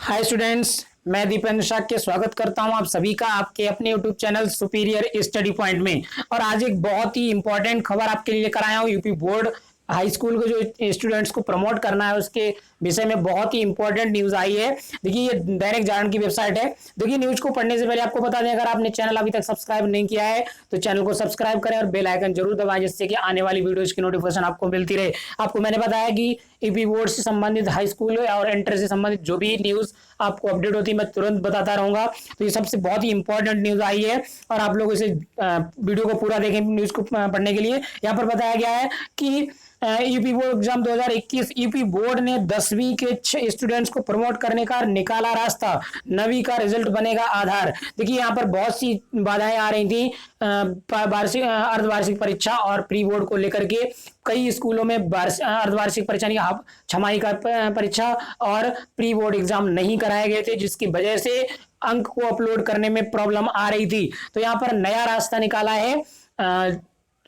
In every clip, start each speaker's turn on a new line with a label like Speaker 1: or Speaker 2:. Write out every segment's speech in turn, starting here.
Speaker 1: Hi students, मैं दीपेंद्र शाह के स्वागत करता हूं आप सभी का आपके अपने YouTube channel superior study point में। और आज एक बहुत ही इंपॉर्टेंट खबर आपके लिए लेकर आया हूं। यूपी बोर्ड हाई स्कूल के जो स्टूडेंट्स को प्रमोट करना है उसके विषय में बहुत ही इंपॉर्टेंट न्यूज आई है। देखिए, ये दैनिक जागरण की वेबसाइट है। देखिए, न्यूज को पढ़ने से पहले आपको बता दें, अगर आपने चैनल अभी तक सब्सक्राइब नहीं किया है तो चैनल को सब्सक्राइब करें और बेल आइकन जरूर दबाएं, जिससे कि आने वाली वीडियोज की नोटिफिकेशन आपको मिलती रहे। आपको मैंने बताया कि ईपी बोर्ड से संबंधित, हाई स्कूल और एंट्रेंस से संबंधित जो भी न्यूज आपको अपडेट होती है मैं तुरंत बताता रहूंगा। तो ये सबसे बहुत ही इंपॉर्टेंट न्यूज आई है और आप लोग इसे वीडियो को पूरा देखें न्यूज को पढ़ने के लिए। यहाँ पर बताया गया है कि UP board exam 2021, UP board ने 10वीं के स्टूडेंट्स को प्रमोट करने का निकाला रास्ता, 9वीं का रिजल्ट बनेगा आधार। देखिए, यहाँ पर बहुत सी बाधाएं आ रही थी वार्षिक अर्धवार्षिक परीक्षा और प्री बोर्ड को लेकर के। कई स्कूलों में अर्धवार्षिक परीक्षा यानी छमाही का परीक्षा और प्री बोर्ड एग्जाम नहीं कराए गए थे, जिसकी वजह से अंक को अपलोड करने में प्रॉब्लम आ रही थी। तो यहाँ पर नया रास्ता निकाला है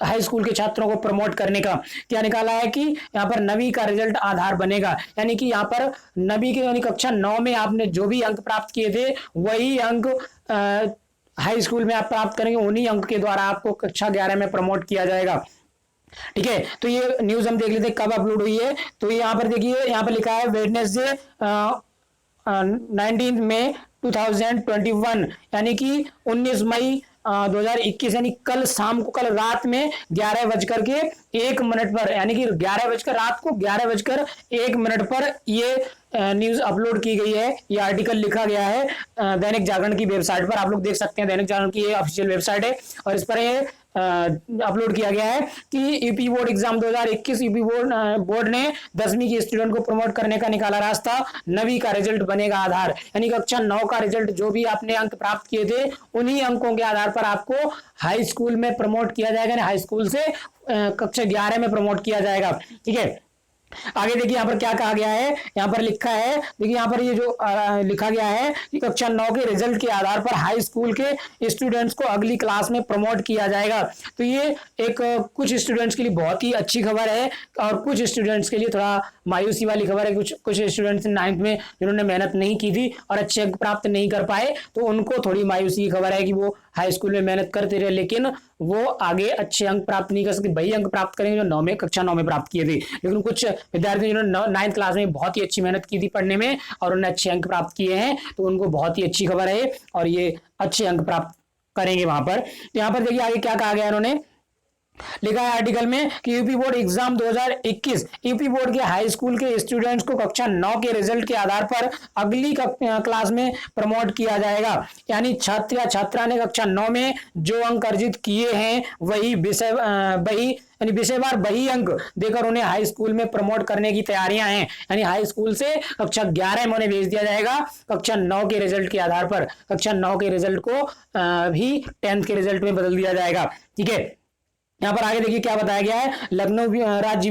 Speaker 1: हाई स्कूल के छात्रों को प्रमोट करने का। क्या निकाला है कि यहाँ पर 9वीं का रिजल्ट आधार बनेगा, यानी कि यहाँ पर 9वीं के यानी कक्षा 9 में आपने जो भी अंक प्राप्त किए थे वही अंक हाई स्कूल में आप प्राप्त करेंगे, उन्हीं अंक के द्वारा आपको कक्षा 11 में प्रमोट किया जाएगा। ठीक है, तो ये न्यूज हम देख लेते हैं कब अपलोड हुई है। तो यहाँ पर देखिए, यहाँ पर लिखा है वेडनेसडे 19 मई 2021, यानी कि 19 मई 2021, यानी कल शाम को, कल रात में 11:01 पर, यानी कि 11 बजकर रात को 11:01 पर ये न्यूज अपलोड की गई है। ये आर्टिकल लिखा गया है दैनिक जागरण की वेबसाइट पर। आप लोग देख सकते हैं, दैनिक जागरण की ये ऑफिशियल वेबसाइट है और इस पर ये अपलोड किया गया है कि UP board exam 2021, UP board ने 10वीं के स्टूडेंट को प्रमोट करने का निकाला रास्ता, 9वीं का रिजल्ट बनेगा आधार। यानी कक्षा 9 का रिजल्ट जो भी आपने अंक प्राप्त किए थे उन्हीं अंकों के आधार पर आपको हाई स्कूल में प्रमोट किया जाएगा, हाई स्कूल से कक्षा 11 में प्रमोट किया जाएगा। ठीक है, आगे देखिए यहाँ पर क्या कहा गया है। यहाँ पर लिखा है, देखिए यहाँ पर ये जो लिखा गया है कि कक्षा 9 के रिजल्ट के आधार पर हाई स्कूल के स्टूडेंट्स को अगली क्लास में प्रमोट किया जाएगा। तो ये एक कुछ स्टूडेंट्स के लिए बहुत ही अच्छी खबर है और कुछ स्टूडेंट्स के लिए थोड़ा मायूसी वाली खबर है। कुछ स्टूडेंट्स 9th में जिन्होंने मेहनत नहीं की थी और अच्छे अंक प्राप्त नहीं कर पाए, तो उनको थोड़ी मायूसी की खबर है कि वो हाई स्कूल में मेहनत करते रहे लेकिन वो आगे अच्छे अंक प्राप्त नहीं कर सकते। वही अंक प्राप्त करेंगे जो कक्षा 9 में प्राप्त किए थे। लेकिन कुछ विद्यार्थी जिन्होंने 9th क्लास में बहुत ही अच्छी मेहनत की थी पढ़ने में और उन्होंने अच्छे अंक प्राप्त किए हैं, तो उनको बहुत ही अच्छी खबर है और ये अच्छे अंक प्राप्त करेंगे वहां पर। तो यहाँ पर देखिए आगे क्या कहा गया, उन्होंने लिखा है आर्टिकल में कि UP board exam 2021, UP board के हाई स्कूल के स्टूडेंट्स को कक्षा 9 के रिजल्ट के आधार पर अगली क्लास में प्रमोट किया जाएगा। यानी छात्र या छात्रा ने कक्षा 9 में जो अंक अर्जित किए हैं वही विषयवार वही अंक देकर उन्हें हाई स्कूल में प्रमोट करने की तैयारियां हैं। यानी हाई स्कूल से कक्षा 11 में उन्हें भेज दिया जाएगा कक्षा 9 के रिजल्ट के आधार पर। कक्षा 9 के रिजल्ट को भी 10th के रिजल्ट में बदल दिया जाएगा। ठीक है, यहाँ पर आगे देखिए क्या बताया गया है। लखनऊ राज्य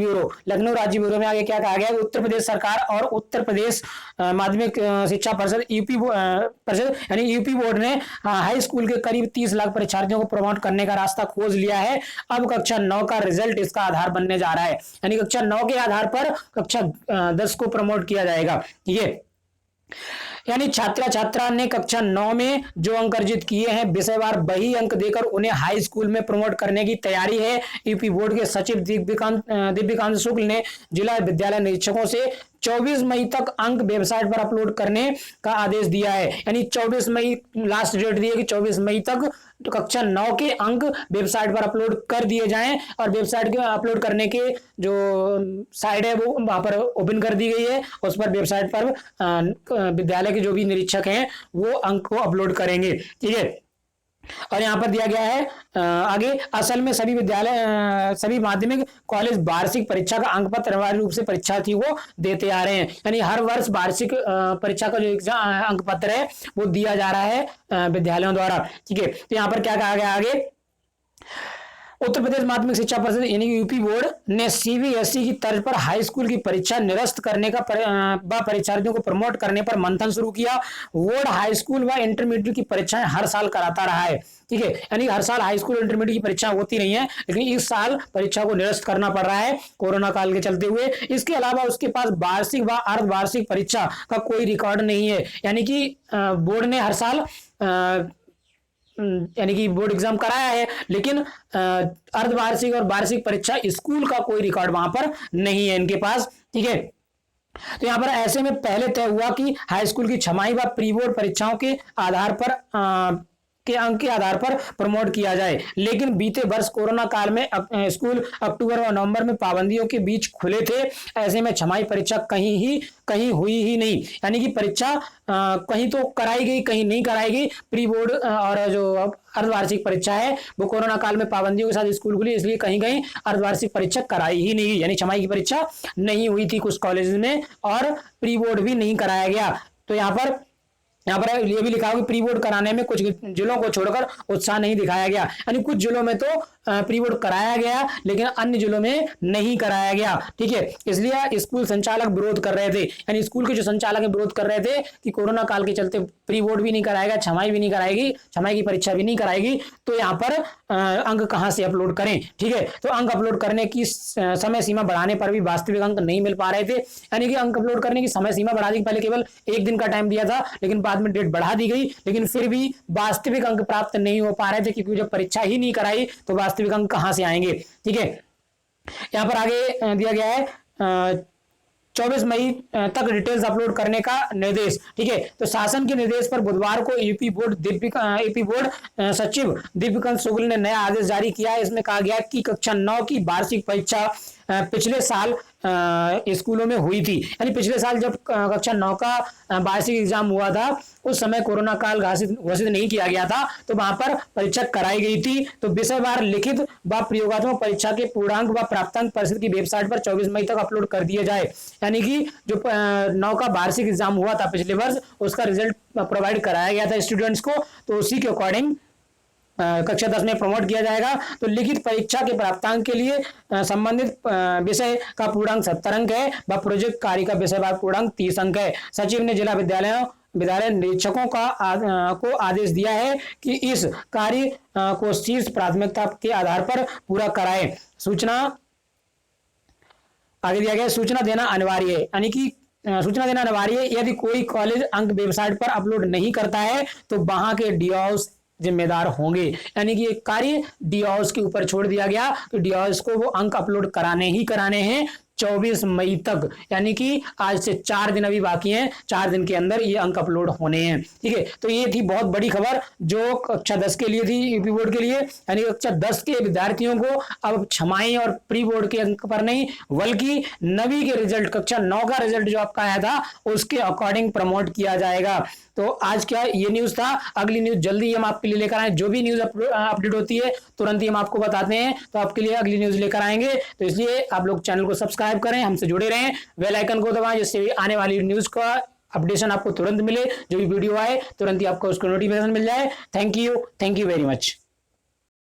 Speaker 1: ब्यूरो में आगे क्या कहा गया है। उत्तर प्रदेश सरकार और उत्तर प्रदेश माध्यमिक शिक्षा परिषद यानी यूपी बोर्ड ने हाई स्कूल के करीब 30 लाख परीक्षार्थियों को प्रमोट करने का रास्ता खोज लिया है। अब कक्षा 9 का रिजल्ट इसका आधार बनने जा रहा है। यानी कक्षा 9 के आधार पर कक्षा 10 को प्रमोट किया जाएगा। ठीक है, यानी छात्र छात्रा ने कक्षा 9 में जो अंक अर्जित किए हैं विषयवार वही अंक देकर उन्हें हाई स्कूल में प्रमोट करने की तैयारी है। यूपी बोर्ड के सचिव दिव्यकांत शुक्ल ने जिला विद्यालय निरीक्षकों से 24 मई तक अंक वेबसाइट पर अपलोड करने का आदेश दिया है। यानी 24 मई लास्ट डेट दी है कि 24 मई तक कक्षा 9 के अंक वेबसाइट पर अपलोड कर दिए जाएं और वेबसाइट के अपलोड करने के जो साइट है वो वहां पर ओपन कर दी गई है। उस पर वेबसाइट पर विद्यालय के जो भी निरीक्षक हैं वो अंक को अपलोड करेंगे। ठीक है, और यहाँ पर दिया गया है आगे, असल में सभी माध्यमिक कॉलेज वार्षिक परीक्षा का अंक पत्र अनिवार्य रूप से परीक्षार्थी को देते आ रहे हैं। यानी हर वर्ष वार्षिक परीक्षा का जो अंक पत्र है वो दिया जा रहा है विद्यालयों द्वारा। ठीक है, तो यहाँ पर क्या कहा गया आगे, उत्तर प्रदेश माध्यमिक शिक्षा परिषद यानी कि यूपी बोर्ड ने सीबीएसई की तर्ज पर हाई स्कूल की परीक्षा निरस्त करने का परीक्षार्थियों को प्रमोट करने पर मंथन शुरू किया। बोर्ड हाई स्कूल व इंटरमीडिएट की परीक्षाएं हर साल कराता रहा है, ठीक है, यानी हर साल हाई स्कूल इंटरमीडिएट की परीक्षा होती रही है, लेकिन इस साल परीक्षा को निरस्त करना पड़ रहा है कोरोना काल के चलते हुए। इसके अलावा उसके पास वार्षिक व अर्धवार्षिक परीक्षा का कोई रिकॉर्ड नहीं है, यानी कि बोर्ड ने हर साल यानी कि बोर्ड एग्जाम कराया है, लेकिन अर्धवार्षिक और वार्षिक परीक्षा स्कूल का कोई रिकॉर्ड वहां पर नहीं है इनके पास, ठीक है। तो यहां पर ऐसे में पहले तय हुआ कि हाई स्कूल की छमाही व प्री बोर्ड परीक्षाओं के आधार पर के अंक के आधार पर प्रमोट किया जाए, लेकिन बीते वर्ष कोरोना काल में स्कूल अक्टूबर और नवंबर में पाबंदियों के बीच खुले थे। ऐसे में छमाही परीक्षा कहीं हुई ही नहीं, यानी कि परीक्षा कहीं तो कराई गई, कहीं नहीं कराई गई। प्री बोर्ड और जो अर्धवार्षिक परीक्षा है वो कोरोना काल में पाबंदियों के साथ स्कूल खुली, इसलिए कहीं कहीं अर्धवार्षिक परीक्षा कराई ही नहीं, यानी छमाही की परीक्षा नहीं हुई थी कुछ कॉलेज में, और प्री बोर्ड भी नहीं कराया गया। तो यहाँ पर ये भी लिखा हुआ कि प्री बोर्ड कराने में कुछ जिलों को छोड़कर उत्साह नहीं दिखाया गया, यानी कुछ जिलों में तो प्री बोर्ड कराया गया लेकिन अन्य जिलों में नहीं कराया गया, ठीक है। इसलिए स्कूल संचालक विरोध कर रहे थे, यानी स्कूल के जो संचालक है विरोध कर रहे थे कि कोरोना काल के चलते प्री बोर्ड भी नहीं कराएगा, छमाही भी नहीं कराएगी, छमाही की परीक्षा भी नहीं कराएगी, तो यहाँ पर अंक कहाँ से अपलोड करें, ठीक है। तो अंक अपलोड करने की समय सीमा बढ़ाने पर भी वास्तविक अंक नहीं मिल पा रहे थे, यानी कि अंक अपलोड करने की समय सीमा बढ़ा दी, पहले केवल 1 दिन का टाइम दिया था, लेकिन बाद में डेट बढ़ा दी गई, लेकिन फिर भी वास्तविक अंक प्राप्त नहीं हो पा रहे थे, क्योंकि जब परीक्षा ही नहीं कराई तो वास्तविक अंक कहां से आएंगे, ठीक है। यहां पर आगे दिया गया है 24 मई तक डिटेल्स अपलोड करने का निर्देश, ठीक है। तो शासन के निर्देश पर बुधवार को यूपी बोर्ड सचिव दीपिका शुक्ल ने नया आदेश जारी किया है। इसमें कहा गया कि कक्षा 9 की वार्षिक परीक्षा पिछले साल स्कूलों में हुई थी, यानी पिछले साल जब कक्षा 9 का वार्षिक एग्जाम हुआ था उस समय कोरोना काल घोषित नहीं किया गया था, तो वहां पर परीक्षा कराई गई थी। तो विषयवार लिखित व प्रयोगात्मक परीक्षा के पूर्णांक व प्राप्तांक परिषद की वेबसाइट पर 24 मई तक अपलोड कर दिए जाए, यानी कि जो 9 का वार्षिक एग्जाम हुआ था पिछले वर्ष उसका रिजल्ट प्रोवाइड कराया गया था स्टूडेंट्स को, तो उसी के अकॉर्डिंग कक्षा 10 में प्रमोट किया जाएगा। तो लिखित परीक्षा के प्राप्तांक के लिए संबंधित विषय का पूर्णांक 70 अंक है व प्रोजेक्ट कार्य का विषयवार पूर्णांक 30 अंक है। सचिव ने जिला विद्यालय निरीक्षकों को आदेश दिया है कि इस कार्य को शीर्ष प्राथमिकता के आधार पर पूरा कराएं। सूचना आगे दिया गया, सूचना देना अनिवार्य है, यानी कि सूचना देना अनिवार्य है। यदि कोई कॉलेज अंक वेबसाइट पर अपलोड नहीं करता है तो वहां के डीओस जिम्मेदार होंगे, यानी कि ये कार्य डीओस के ऊपर छोड़ दिया गया, तो डीओस को वो अंक अपलोड कराने ही कराने हैं 24 मई तक, यानी कि आज से 4 दिन अभी बाकी हैं, 4 दिन के अंदर ये अंक अपलोड होने हैं, ठीक है। तो ये थी बहुत बड़ी खबर जो कक्षा 10 के लिए थी, यूपी बोर्ड के लिए, यानी कक्षा 10 के विद्यार्थियों को अब छमाही और प्री बोर्ड के अंक पर नहीं बल्कि 9वीं के रिजल्ट, कक्षा 9 का रिजल्ट जो आपका आया था उसके अकॉर्डिंग प्रमोट किया जाएगा। तो आज क्या ये न्यूज था, अगली न्यूज जल्दी हम आपके लिए लेकर आए, जो भी न्यूज अपडेट होती है तुरंत ही हम आपको बताते हैं, तो आपके लिए अगली न्यूज लेकर आएंगे। तो इसलिए आप लोग चैनल को सब्सक्राइब करें, हमसे जुड़े रहें, बेल आइकन को दबाएं, जिससे आने वाली न्यूज का अपडेशन आपको तुरंत मिले, जो भी वीडियो आए तुरंत ही आपको उसको नोटिफिकेशन मिल जाए। Thank you very much.